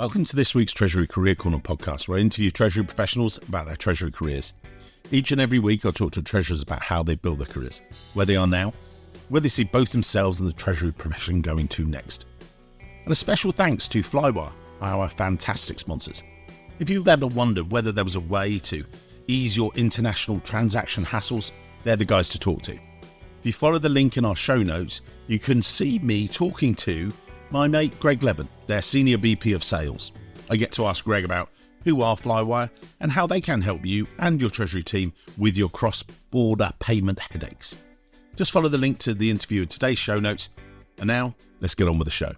Welcome to this week's Treasury Career Corner podcast, where I interview Treasury professionals about their Treasury careers. Each and every week, I'll talk to treasurers about how they built their careers, where they are now, where they see both themselves and the Treasury profession going to next. And a special thanks to Flywire, our fantastic sponsors. If you've ever wondered whether there was a way to ease your international transaction hassles, they're the guys to talk to. If you follow the link in our show notes, you can see me talking to my mate Greg Levin, their Senior VP of Sales. I get to ask Greg about who are Flywire and how they can help you and your Treasury team with your cross-border payment headaches. Just follow the link to the interview in today's show notes. And now, let's get on with the show.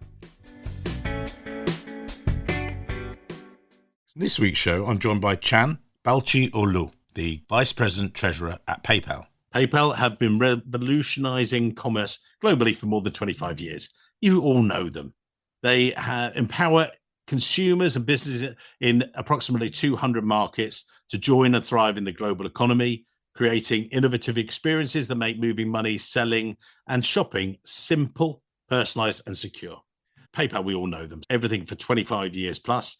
This week's show, I'm joined by Chan Balcioglu, the Vice President Treasurer at PayPal. PayPal have been revolutionizing commerce globally for more than 25 years. You all know them. They empower consumers and businesses in approximately 200 markets to join and thrive in the global economy, creating innovative experiences that make moving money, selling, and shopping simple, personalized, and secure. PayPal, we all know them. Everything for 25 years plus.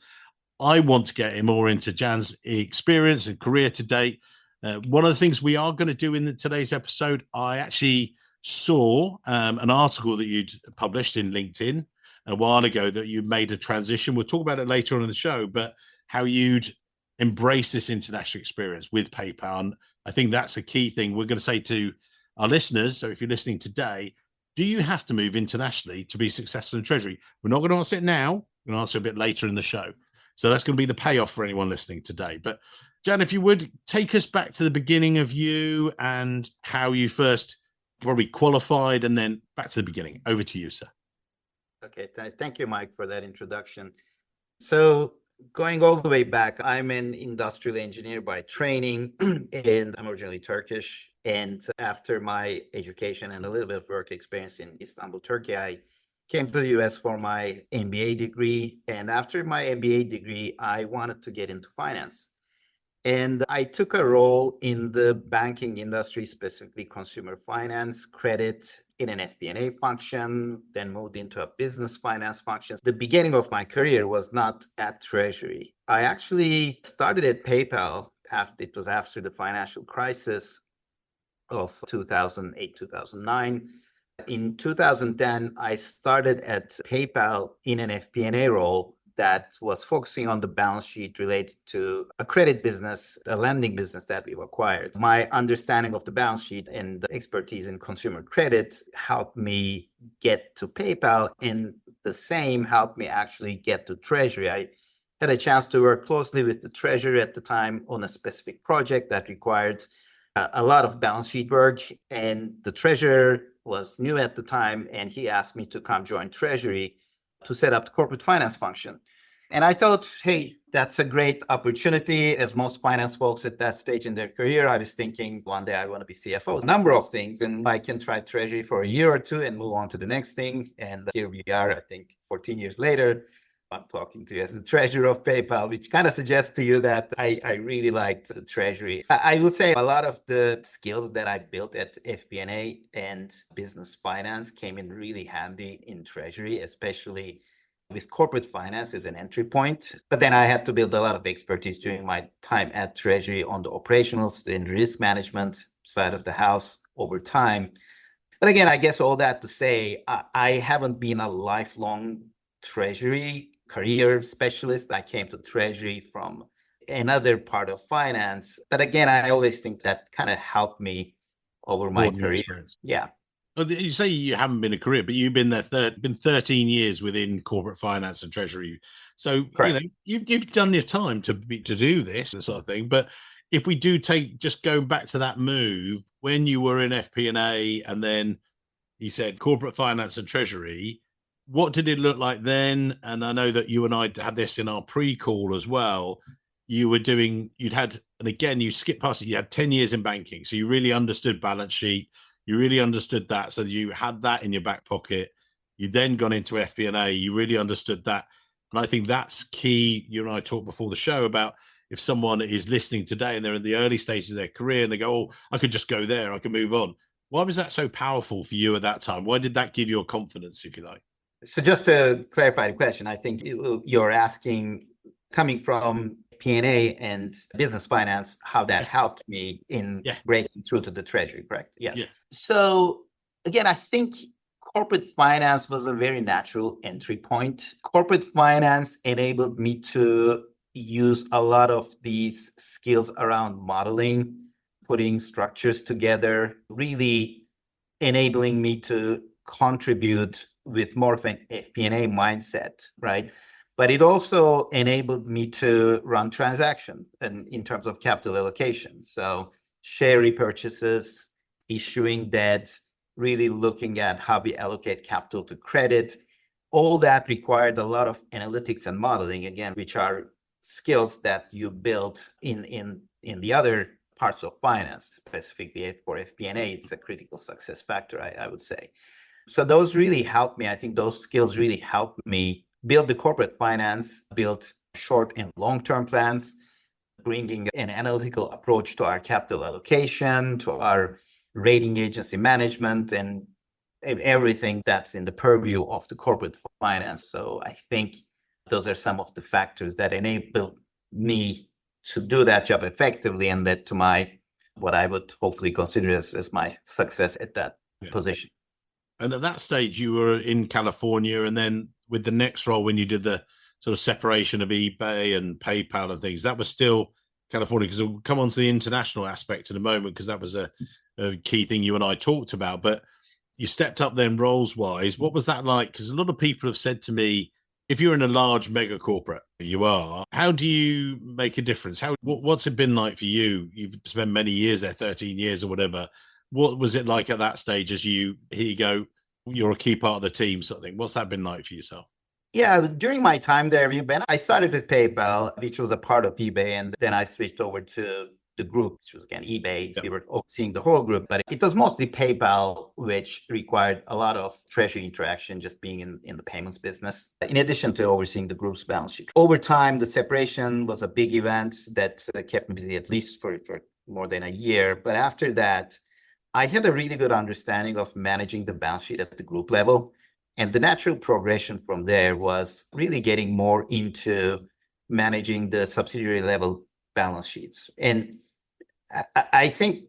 I want to get more into Jan's experience and career to date. One of the things we are going to do in today's episode, I actually saw an article that you'd published in LinkedIn a while ago that you made a transition. We'll talk about it later on in the show, but how you'd embrace this international experience with PayPal. And I think that's a key thing we're going to say to our listeners. So if you're listening today, do you have to move internationally to be successful in Treasury? We're not going to answer it now. We're going to answer a bit later in the show. So that's going to be the payoff for anyone listening today. But Jan, if you would take us back to the beginning of you and how you first probably qualified, and then back to the beginning. Over to you, sir. Okay, thank you, Mike, for that introduction. So going all the way back, I'm an industrial engineer by training, and I'm originally Turkish. And after my education and a little bit of work experience in Istanbul, Turkey, I came to the US for my MBA degree. And after my MBA degree, I wanted to get into finance. And I took a role in the banking industry, specifically consumer finance, credit in an FP&A function, then moved into a business finance function. The beginning of my career was not at Treasury. I actually started at PayPal it was after the financial crisis of 2008, 2009. In 2010, I started at PayPal in an FP&A role that was focusing on the balance sheet related to a credit business, a lending business that we've acquired. My understanding of the balance sheet and the expertise in consumer credit helped me get to PayPal, and the same helped me actually get to Treasury. I had a chance to work closely with the Treasury at the time on a specific project that required a lot of balance sheet work, and the Treasurer was new at the time, and he asked me to come join Treasury to set up the corporate finance function. And I thought, hey, that's a great opportunity. As most finance folks at that stage in their career, I was thinking one day I want to be CFO. A number of things, and I can try Treasury for a year or two and move on to the next thing. And here we are, I think 14 years later, I'm talking to you as the treasurer of PayPal, which kind of suggests to you that I really liked the Treasury. I would say a lot of the skills that I built at FP&A and business finance came in really handy in Treasury, especially with corporate finance as an entry point. But then I had to build a lot of expertise during my time at Treasury on the operational and risk management side of the house over time. But again, I guess all that to say, I haven't been a lifelong Treasury career specialist. I came to Treasury from another part of finance. But again, I always think that kind of helped me over my career. Experience. Yeah. Well, you say you haven't been a career, but you've been there, been 13 years within corporate finance and Treasury. So, correct. You've done your time to do this sort of thing. But if we do just go back to that move, when you were in FP&A and then you said corporate finance and Treasury, what did it look like then? And I know that you and I had this in our pre-call as well. You skipped past it. You had 10 years in banking. So you really understood balance sheet. You really understood that. So you had that in your back pocket. You then gone into FP&A. You really understood that. And I think that's key. You and I talked before the show about if someone is listening today and they're in the early stages of their career and they go, oh, I could just go there. I can move on. Why was that so powerful for you at that time? Why did that give you a confidence, if you like? So just to clarify the question, I think you're asking, coming from P&A and business finance, how that helped me in Yeah. breaking through to the treasury, correct? Yes. Yeah. So again, I think corporate finance was a very natural entry point. Corporate finance enabled me to use a lot of these skills around modeling, putting structures together, really enabling me to contribute with more of an FP&A mindset, right? But it also enabled me to run transactions and in terms of capital allocation. So share repurchases, issuing debt, really looking at how we allocate capital to credit. All that required a lot of analytics and modeling, again, which are skills that you build in the other parts of finance, specifically for FP&A. It's a critical success factor, I would say. So those really helped me. I think those skills really helped me build the corporate finance, build short and long-term plans, bringing an analytical approach to our capital allocation, to our rating agency management, and everything that's in the purview of the corporate finance. So I think those are some of the factors that enabled me to do that job effectively and led to my, what I would hopefully consider as my success at that position. And at that stage, you were in California, and then with the next role, when you did the sort of separation of eBay and PayPal and things, that was still California. Because we'll come on to the international aspect in a moment, because that was a key thing you and I talked about. But you stepped up then roles-wise. What was that like? Because a lot of people have said to me, if you're in a large mega corporate, you are, how do you make a difference? What's it been like for you? You've spent many years there, 13 years or whatever. What was it like at that stage as here you go, you're a key part of the team sort of thing? What's that been like for yourself? Yeah, during my time there, I started with PayPal, which was a part of eBay, and then I switched over to the group, which was again eBay. We were overseeing the whole group, but it was mostly PayPal, which required a lot of treasury interaction, just being in the payments business, in addition to overseeing the group's balance sheet. Over time, the separation was a big event that kept me busy, at least for more than a year. But after that, I had a really good understanding of managing the balance sheet at the group level. And the natural progression from there was really getting more into managing the subsidiary level balance sheets. And I think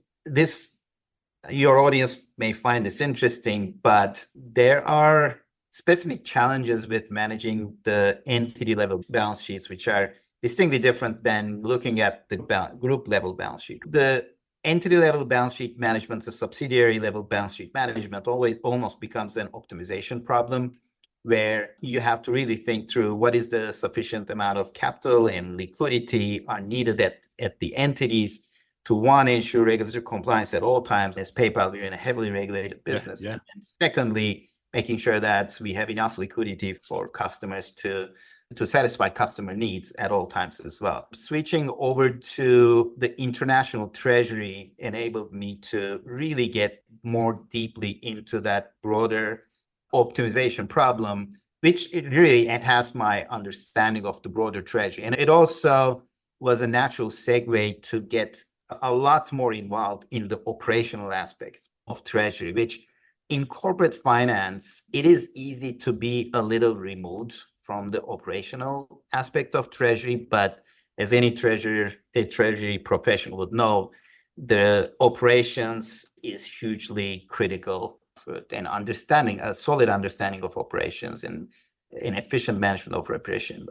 your audience may find this interesting, but there are specific challenges with managing the entity level balance sheets, which are distinctly different than looking at the group level balance sheet. The entity level balance sheet management, the subsidiary level balance sheet management almost becomes an optimization problem, where you have to really think through what is the sufficient amount of capital and liquidity are needed at the entities to, one, ensure regulatory compliance at all times. As PayPal, we're in a heavily regulated business. And secondly, making sure that we have enough liquidity for customers to satisfy customer needs at all times as well. Switching over to the international treasury enabled me to really get more deeply into that broader optimization problem, which it really enhanced my understanding of the broader treasury. And it also was a natural segue to get a lot more involved in the operational aspects of treasury, which in corporate finance, it is easy to be a little removed from the operational aspect of treasury. But as any treasury professional would know, the operations is hugely critical for an understanding, a solid understanding of operations, and an efficient management of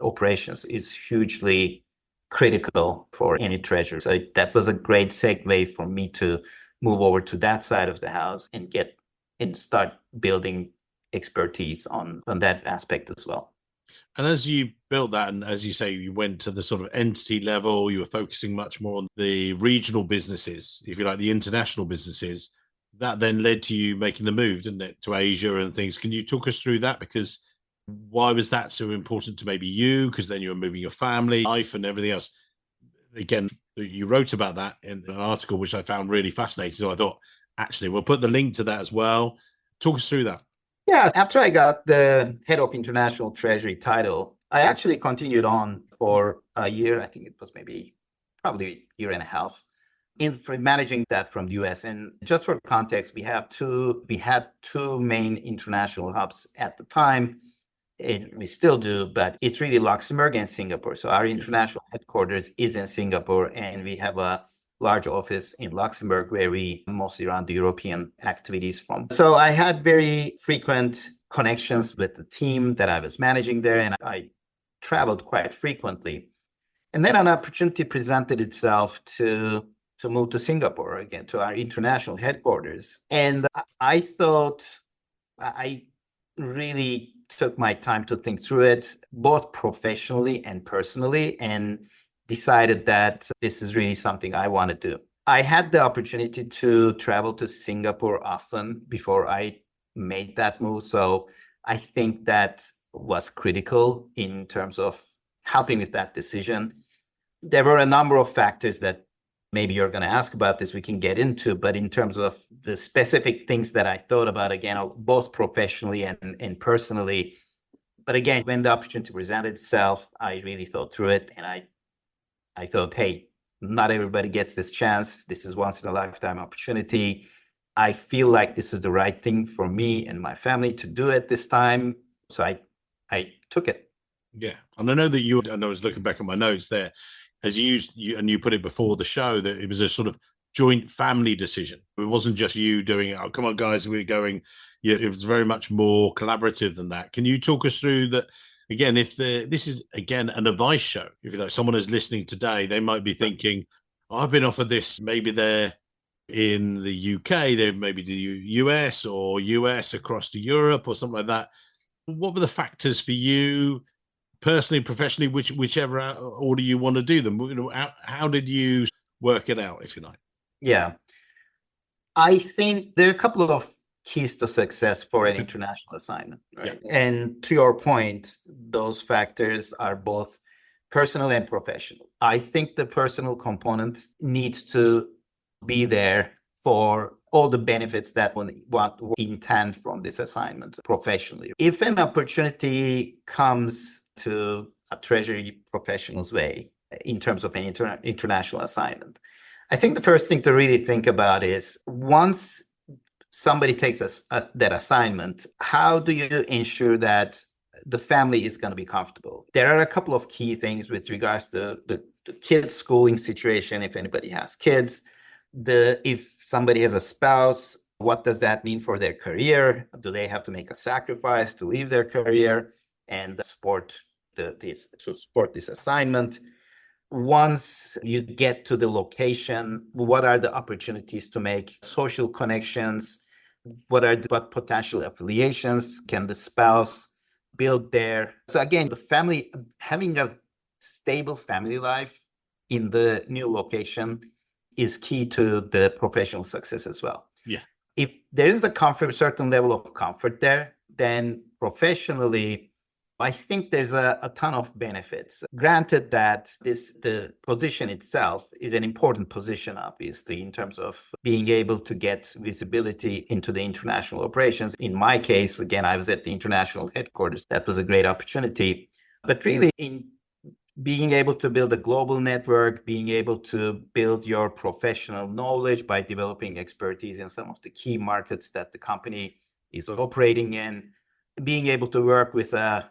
operations is hugely critical for any treasury. So that was a great segue for me to move over to that side of the house and start building expertise on that aspect as well. And as you built that, and as you say, you went to the sort of entity level, you were focusing much more on the regional businesses, if you like, the international businesses. That then led to you making the move, didn't it, to Asia and things. Can you talk us through that? Because why was that so important to maybe you? Because then you were moving your family, life, and everything else. Again, you wrote about that in an article, which I found really fascinating. So I thought, actually, we'll put the link to that as well. Talk us through that. Yeah, after I got the head of international treasury title, I actually continued on for a year. I think it was probably a year and a half for managing that from the US. And just for context, we had two main international hubs at the time. and we still do, but it's really Luxembourg and Singapore. So our international headquarters is in Singapore, and we have a large office in Luxembourg where we mostly run the European activities from. So I had very frequent connections with the team that I was managing there, and I traveled quite frequently. And then an opportunity presented itself to move to Singapore again, to our international headquarters. And I thought I really took my time to think through it, both professionally and personally, and decided that this is really something I want to do. I had the opportunity to travel to Singapore often before I made that move. So I think that was critical in terms of helping with that decision. There were a number of factors that maybe you're going to ask about this, we can get into, but in terms of the specific things that I thought about, again, both professionally and personally. But again, when the opportunity presented itself, I really thought through it, and I thought, hey, not everybody gets this chance. This is once in a lifetime opportunity. I feel like this is the right thing for me and my family to do at this time. So I took it. Yeah. And I know that and I was looking back at my notes there, as you put it before the show, that it was a sort of joint family decision. It wasn't just you doing it. Oh, come on, guys, we're going. Yeah, it was very much more collaborative than that. Can you talk us through that? Again, this is again an advice show. If you like, someone is listening today, they might be thinking, oh, I've been offered this. Maybe they're in the UK, they maybe the US or US across to Europe or something like that. What were the factors for you? Personally, professionally, whichever order you want to do them, how did you work it out, if you like? Yeah, I think there are a couple of keys to success for an international assignment, right? Yeah. And to your point, those factors are both personal and professional. I think the personal component needs to be there for all the benefits that one intend from this assignment professionally. If an opportunity comes to a Treasury professional's way in terms of an international assignment, I think the first thing to really think about is, once somebody takes that assignment, how do you ensure that the family is going to be comfortable? There are a couple of key things with regards to the kids' schooling situation, if anybody has kids. If somebody has a spouse, what does that mean for their career? Do they have to make a sacrifice to leave their career and support this assignment? Once you get to the location, what are the opportunities to make social connections? What potential affiliations can the spouse build there? So again, the family, having a stable family life in the new location is key to the professional success as well. Yeah. If there is a certain level of comfort there, then professionally, I think there's a ton of benefits. Granted that the position itself is an important position, obviously, in terms of being able to get visibility into the international operations. In my case, again, I was at the international headquarters. That was a great opportunity. But really, in being able to build a global network, being able to build your professional knowledge by developing expertise in some of the key markets that the company is operating in, being able to work with a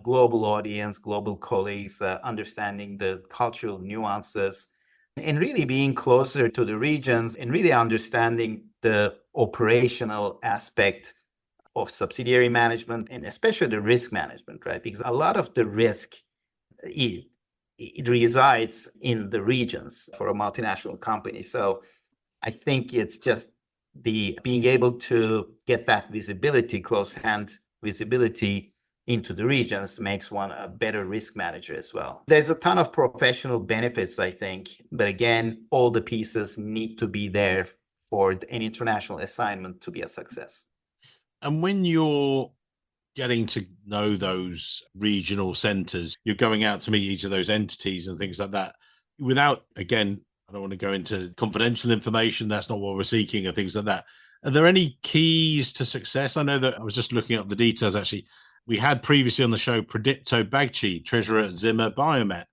global audience, global colleagues, understanding the cultural nuances, and really being closer to the regions and really understanding the operational aspect of subsidiary management and especially the risk management, right? Because a lot of the risk, it resides in the regions for a multinational company. So I think it's just being able to get that visibility, close hand visibility into the regions, makes one a better risk manager as well. There's a ton of professional benefits, I think, but again, all the pieces need to be there for an international assignment to be a success. And when you're getting to know those regional centers, you're going out to meet each of those entities and things like that, without, again, I don't want to go into confidential information, that's not what we're seeking, and things like that. Are there any keys to success? I know that I was just looking up the details, actually. We had previously on the show Pradipto Bagchi, treasurer at Zimmer Biomet.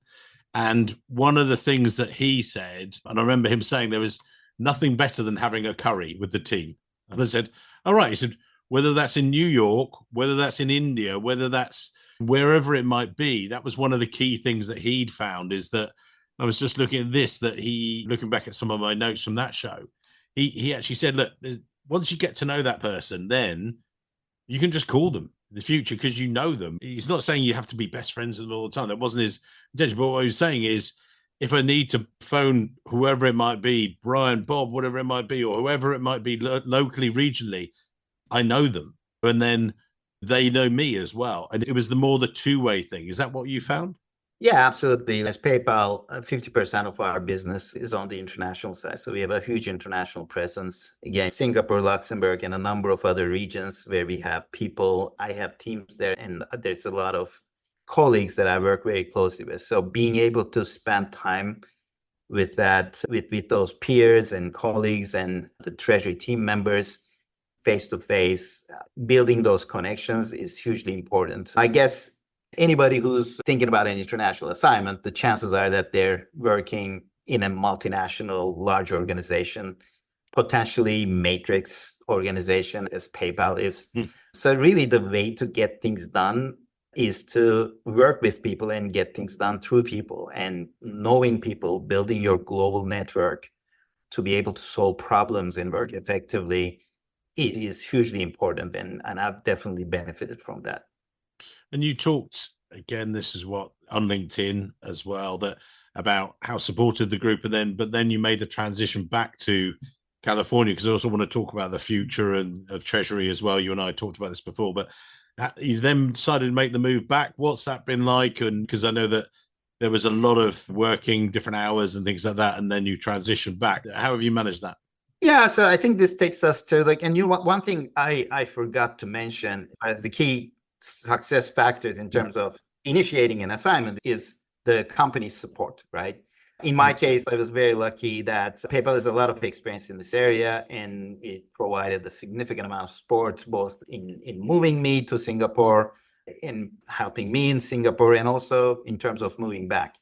And one of the things that he said, and I remember him saying there was nothing better than having a curry with the team. And I said, all right. He said, whether that's in New York, whether that's in India, whether that's wherever it might be. That was one of the key things that he'd found, is that I was just looking at this, that looking back at some of my notes from that show, he actually said, look, once you get to know that person, then you can just call them in the future because you know them. He's not saying you have to be best friends with them all the time. That wasn't his intention. But what he was saying is, if I need to phone whoever it might be, Brian, Bob, whatever it might be, or whoever it might be locally, regionally, I know them. And then they know me as well. And it was the two-way thing. Is that what you found? Yeah, absolutely. As PayPal, 50% of our business is on the international side. So we have a huge international presence. Again, Singapore, Luxembourg, and a number of other regions where we have people. I have teams there, and there's a lot of colleagues that I work very closely with. So being able to spend time with those peers and colleagues and the Treasury team members face to face, building those connections is hugely important. I guess anybody who's thinking about an international assignment, the chances are that they're working in a multinational, large organization, potentially matrix organization as PayPal is. So really the way to get things done is to work with people and get things done through people, and knowing people, building your global network to be able to solve problems and work effectively is hugely important. And I've definitely benefited from that. And you talked, again, this is what on LinkedIn as well, that about how supportive the group, but then you made the transition back to California, because I also want to talk about the future and of Treasury as well. You and I talked about this before, but you then decided to make the move back. What's that been like? And because I know that there was a lot of working different hours and things like that, and then you transitioned back. How have you managed that? Yeah, so I think this takes us to one thing I forgot to mention as the key success factors in terms of initiating an assignment is the company's support, right? In my case, I was very lucky that PayPal has a lot of experience in this area, and it provided a significant amount of support, both in moving me to Singapore, in helping me in Singapore, and also in terms of moving back.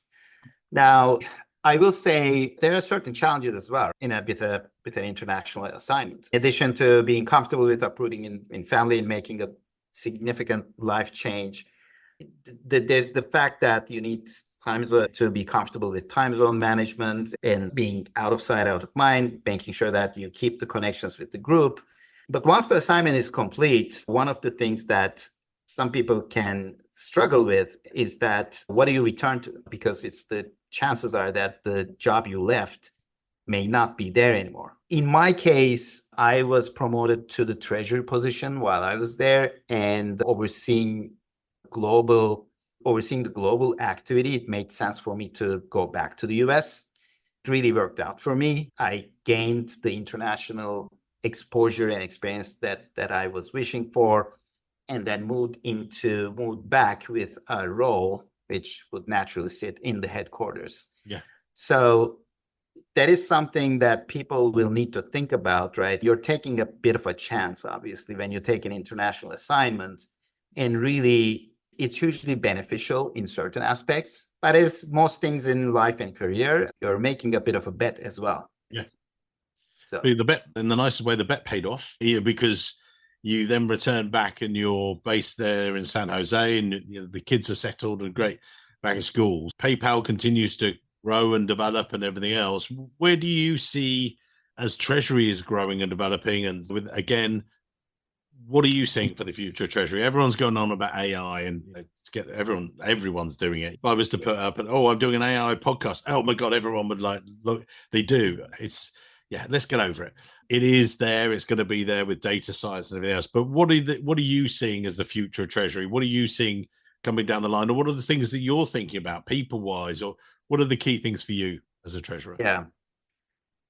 Now, I will say there are certain challenges as well with an international assignment. In addition to being comfortable with uprooting in family and making a significant life change, there's the fact that you need to be comfortable with time zone management and being out of sight, out of mind, making sure that you keep the connections with the group. But once the assignment is complete, one of the things that some people can struggle with is that what do you return to? Because the chances are that the job you left may not be there anymore. In my case, I was promoted to the Treasury position while I was there, and overseeing the global activity, it made sense for me to go back to the US. It really worked out for me. I gained the international exposure and experience that I was wishing for, and then moved back with a role which would naturally sit in the headquarters. Yeah. So that is something that people will need to think about, right? You're taking a bit of a chance, obviously, when you take an international assignment, and really it's hugely beneficial in certain aspects. But as most things in life and career, you're making a bit of a bet as well. Yeah. So the bet, in the nicest way, the bet paid off, because you then return back and you're based there in San Jose, and the kids are settled and great back at school. PayPal continues to grow and develop and everything else. Where do you see, as Treasury is growing and developing, and with, again, what are you seeing for the future of Treasury? Everyone's going on about AI, and everyone's doing it. If I was to put up, I'm doing an AI podcast, oh my God, everyone would look, they do. Let's get over it. It is there. It's going to be there with data science and everything else. But what are you seeing as the future of Treasury? What are you seeing coming down the line? Or what are the things that you're thinking about people-wise? Or what are the key things for you as a treasurer?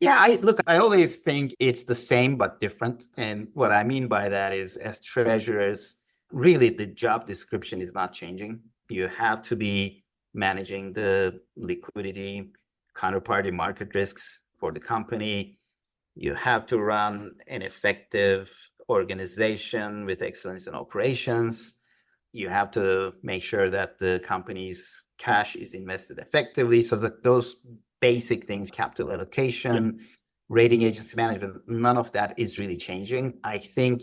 I always think it's the same but different. And what I mean by that is, as treasurers, really the job description is not changing. You have to be managing the liquidity, counterparty market risks for the company. You have to run an effective organization with excellence in operations. You have to make sure that the company's cash is invested effectively. So that those basic things, capital allocation, rating agency management, none of that is really changing. I think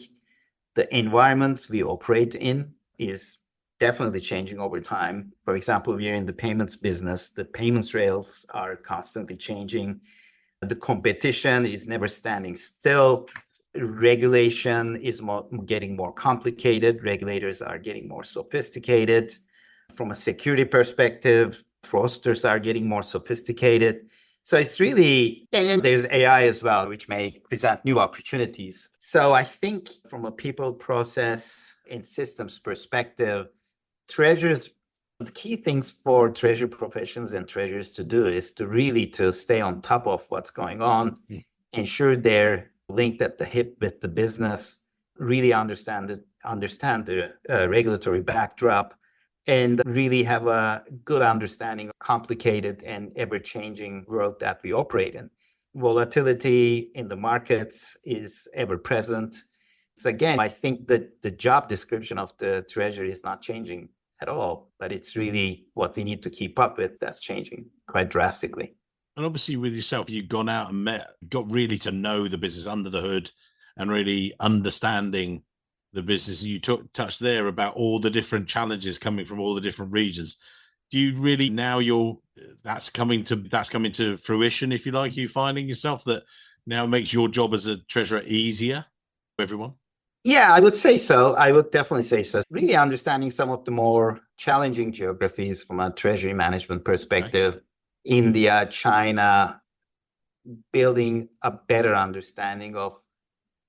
The environment we operate in is definitely changing over time. For example, we're in the payments business. The payments rails are constantly changing. The competition is never standing still. Regulation is getting more complicated. Regulators are getting more sophisticated. From a security perspective, fraudsters are getting more sophisticated. So it's really, and there's AI as well, which may present new opportunities. So I think from a people, process, and systems perspective, treasurers, the key things for treasury professions and treasurers to do is to really to stay on top of what's going on, ensure they're linked at the hip with the business, really understand the regulatory backdrop, and really have a good understanding of complicated and ever-changing world that we operate in. Volatility in the markets is ever present. So again, I think that the job description of the Treasury is not changing at all, but it's really what we need to keep up with that's changing quite drastically. And obviously with yourself, you've gone out and got really to know the business under the hood and really understanding the business. You touched there about all the different challenges coming from all the different regions. Do you really now that's coming to fruition, if you like? You finding yourself that now makes your job as a treasurer easier for everyone? Yeah, I would say so. I would definitely say so. Really understanding some of the more challenging geographies from a treasury management perspective, India, China, building a better understanding of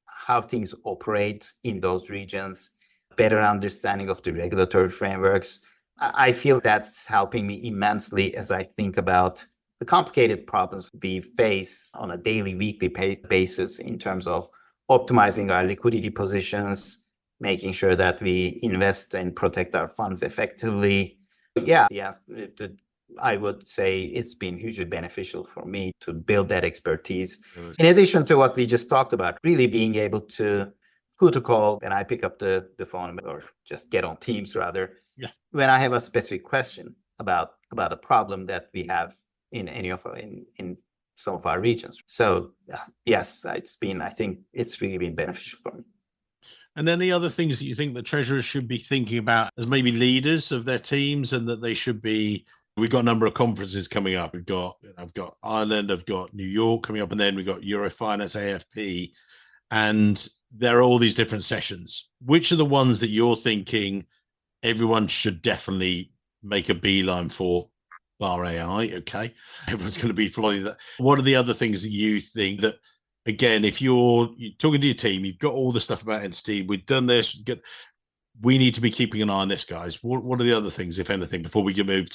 how things operate in those regions, better understanding of the regulatory frameworks. I feel that's helping me immensely as I think about the complicated problems we face on a daily, weekly basis in terms of optimizing our liquidity positions, making sure that we invest and protect our funds effectively. Yeah, I would say it's been hugely beneficial for me to build that expertise. In addition to what we just talked about, really being able to who to call when I pick up the phone or just get on Teams rather. Yeah. When I have a specific question about a problem that we have in any of our, in some of our regions. So yes, I think it's really been beneficial for me. And then the other things that you think the treasurers should be thinking about as maybe leaders of their teams, and that they should be. We've got a number of conferences coming up. I've got Ireland, I've got New York coming up, and then we've got Eurofinance AFP, and there are all these different sessions. Which are the ones that you're thinking everyone should definitely make a beeline for, bar AI? Okay, everyone's going to be following that. What are the other things that you think that, again, if you're talking to your team, you've got all the stuff about entity, we've done this, we need to be keeping an eye on this, guys. What are the other things, if anything, before we can move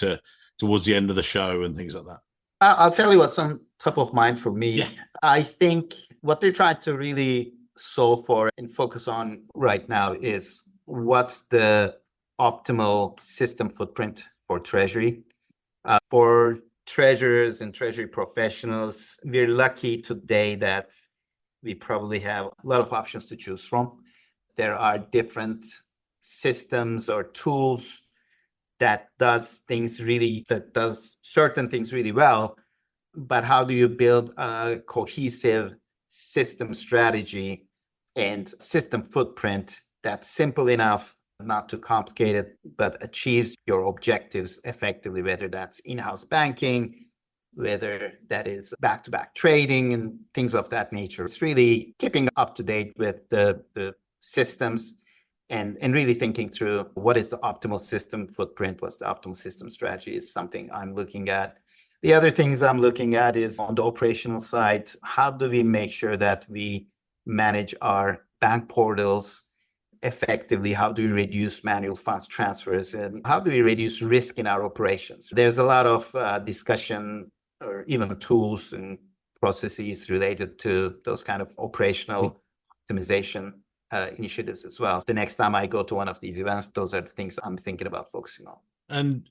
towards the end of the show and things like that? I'll tell you what's on top of mind for me. Yeah. I think what they're trying to really solve for and focus on right now is what's the optimal system footprint for Treasury. For treasurers and treasury professionals, we're lucky today that we probably have a lot of options to choose from. There are different systems or tools that does certain things really well, but how do you build a cohesive system strategy and system footprint that's simple enough, not too complicated, but achieves your objectives effectively, whether that's in-house banking, whether that is back-to-back trading and things of that nature. It's really keeping up to date with the systems and really thinking through what is the optimal system footprint, what's the optimal system strategy is something I'm looking at. The other things I'm looking at is on the operational side, how do we make sure that we manage our bank portals effectively? How do we reduce manual funds transfers? And how do we reduce risk in our operations? There's a lot of discussion or even tools and processes related to those kind of operational optimization initiatives as well. The next time I go to one of these events, those are the things I'm thinking about focusing on. And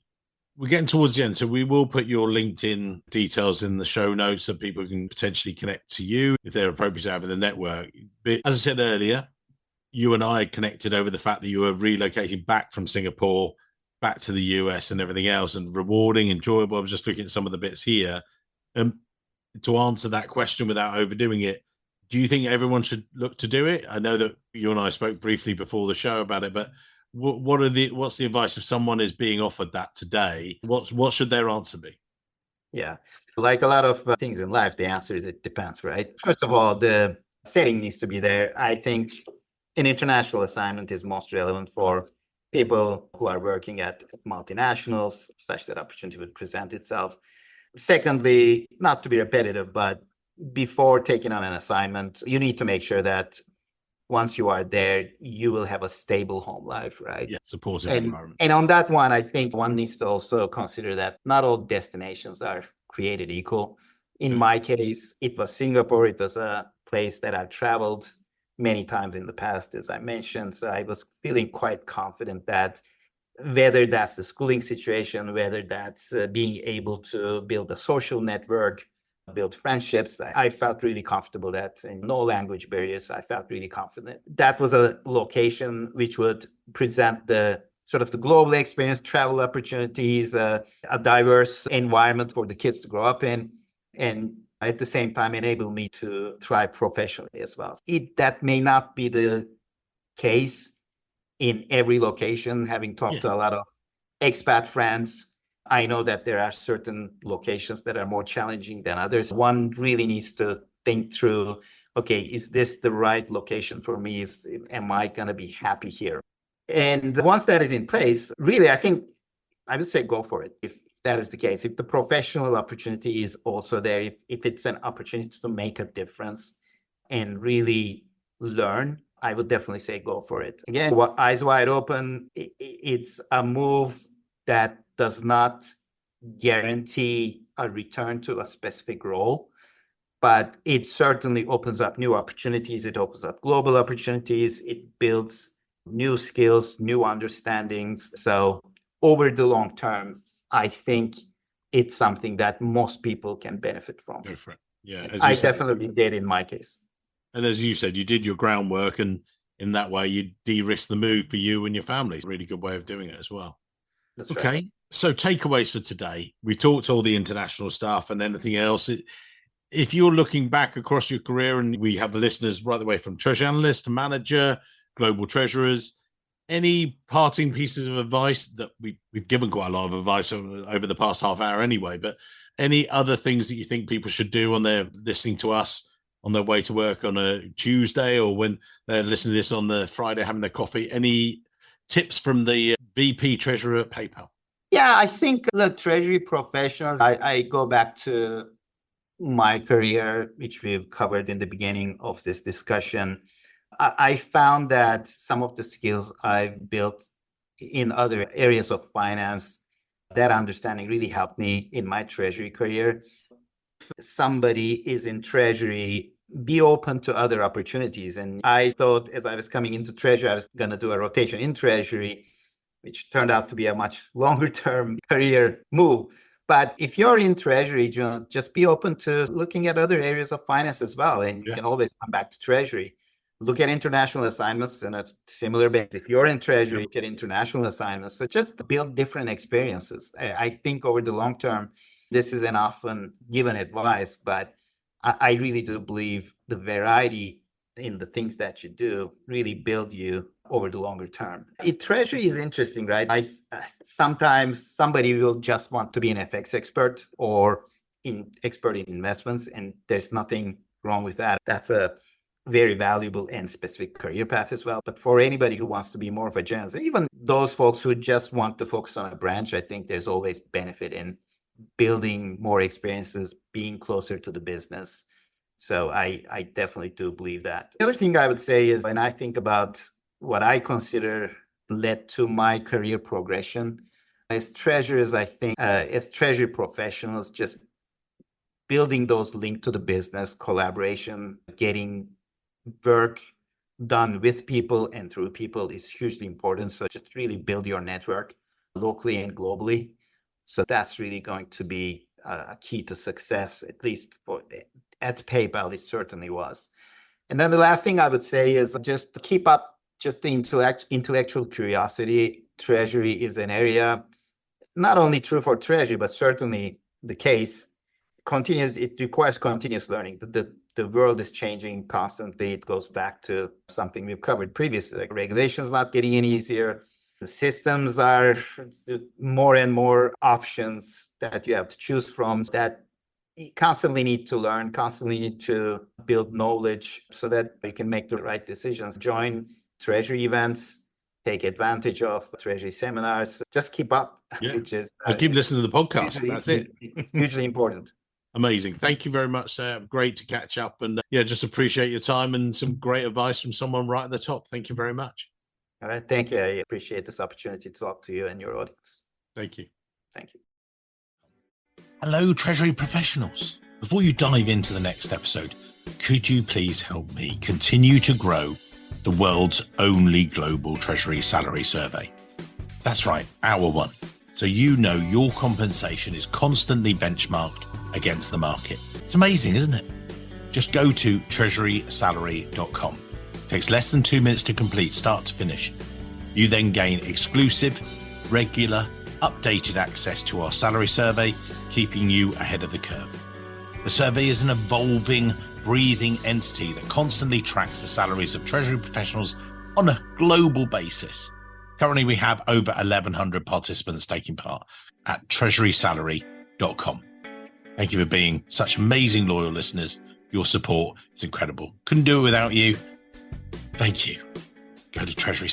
we're getting towards the end, so we will put your LinkedIn details in the show notes so people can potentially connect to you if they're appropriate to have in the network. But as I said earlier, you and I connected over the fact that you were relocating back from Singapore back to the US and everything else, and rewarding, enjoyable. I was just looking at some of the bits here. To answer that question without overdoing it, Do you think everyone should look to do it? I know that you and I spoke briefly before the show about it, but what's the advice if someone is being offered that today? What should their answer be? Yeah. Like a lot of things in life, the answer is it depends, right? First of all, the setting needs to be there. I think an international assignment is most relevant for people who are working at multinationals, such that opportunity would present itself. Secondly, not to be repetitive, but before taking on an assignment, you need to make sure that once you are there, you will have a stable home life, right? Yeah, supportive And, environment. and on that one, I think one needs to also consider that not all destinations are created equal. In my case, it was Singapore. It was a place that I've traveled many times in the past, as I mentioned. So I was feeling quite confident that whether that's the schooling situation, whether that's being able to build a social network, build friendships, I felt really comfortable that in no language barriers, I felt really confident. That was a location which would present the sort of the global experience, travel opportunities, a diverse environment for the kids to grow up in, and at the same time enable me to thrive professionally as well. That may not be the case in every location. Having talked to a lot of expat friends, I know that there are certain locations that are more challenging than others. One really needs to think through, okay, is this the right location for me? Am I going to be happy here? And once that is in place, really, I think I would say go for it. If that is the case, if the professional opportunity is also there, if it's an opportunity to make a difference and really learn, I would definitely say go for it. Again, eyes wide open. It's a move that does not guarantee a return to a specific role, but it certainly opens up new opportunities. It opens up global opportunities. It builds new skills, new understandings. So over the long term, I think it's something that most people can benefit from. Different. Yeah. I definitely did in my case. And as you said, you did your groundwork, and in that way, you de-risk the move for you and your family. It's a really good way of doing it as well. That's okay. Right. So takeaways for today. We talked all the international stuff and anything else. If you're looking back across your career, and we have the listeners right the way from treasury analyst to manager, global treasurers, any parting pieces of advice that we've given quite a lot of advice over the past half hour anyway, but any other things that you think people should do when they're listening to us on their way to work on a Tuesday, or when they're listening to this on the Friday having their coffee? Any tips from the VP treasurer at PayPal? Yeah, I think, look, treasury professionals, I go back to my career, which we've covered in the beginning of this discussion. I found that some of the skills I've built in other areas of finance, that understanding really helped me in my treasury career. If somebody is in treasury, be open to other opportunities. And I thought as I was coming into treasury, I was going to do a rotation in treasury, which turned out to be a much longer term career move. But if you're in treasury, just be open to looking at other areas of finance as well. And you can always come back to treasury. Look at international assignments in a similar basis. If you're in treasury, look at international assignments. So just build different experiences. I think over the long term, this is an often given advice, but I really do believe the variety in the things that you do really build you over the longer term. Treasury is interesting, right? Sometimes somebody will just want to be an FX expert or expert in investments, and there's nothing wrong with that. That's a very valuable and specific career path as well. But for anybody who wants to be more of a generalist, even those folks who just want to focus on a branch, I think there's always benefit in building more experiences, being closer to the business. So I definitely do believe that. The other thing I would say is when I think about what I consider led to my career progression, as treasurers, I think as treasury professionals, just building those links to the business, collaboration, getting work done with people and through people is hugely important. So just really build your network locally and globally. So that's really going to be a key to success, at least at PayPal, it certainly was. And then the last thing I would say is just keep up just the intellectual curiosity. Treasury is an area, not only true for treasury, but certainly the case. It requires continuous learning. The the world is changing constantly. It goes back to something we've covered previously, like regulations not getting any easier. The systems are more and more options that you have to choose from, that you constantly need to learn, constantly need to build knowledge so that you can make the right decisions. Join Treasury events, take advantage of Treasury seminars, just keep up, Yeah. which is I keep listening to the podcast. That's it. Hugely important. Amazing. Thank you very much, sir. Great to catch up. And just appreciate your time and some great advice from someone right at the top. Thank you very much. All right. Thank you. I appreciate this opportunity to talk to you and your audience. Thank you. Thank you. Hello, Treasury professionals. Before you dive into the next episode, could you please help me continue to grow the world's only global Treasury salary survey? That's right, our one. So you know your compensation is constantly benchmarked against the market. It's amazing, isn't it? Just go to treasurysalary.com. It takes less than 2 minutes to complete, start to finish. You then gain exclusive, regular, updated access to our salary survey, keeping you ahead of the curve. The survey is an evolving, breathing entity that constantly tracks the salaries of Treasury professionals on a global basis. Currently, we have over 1,100 participants taking part at treasurysalary.com. Thank you for being such amazing loyal listeners. Your support is incredible. Couldn't do it without you. Thank you. Go to Treasury.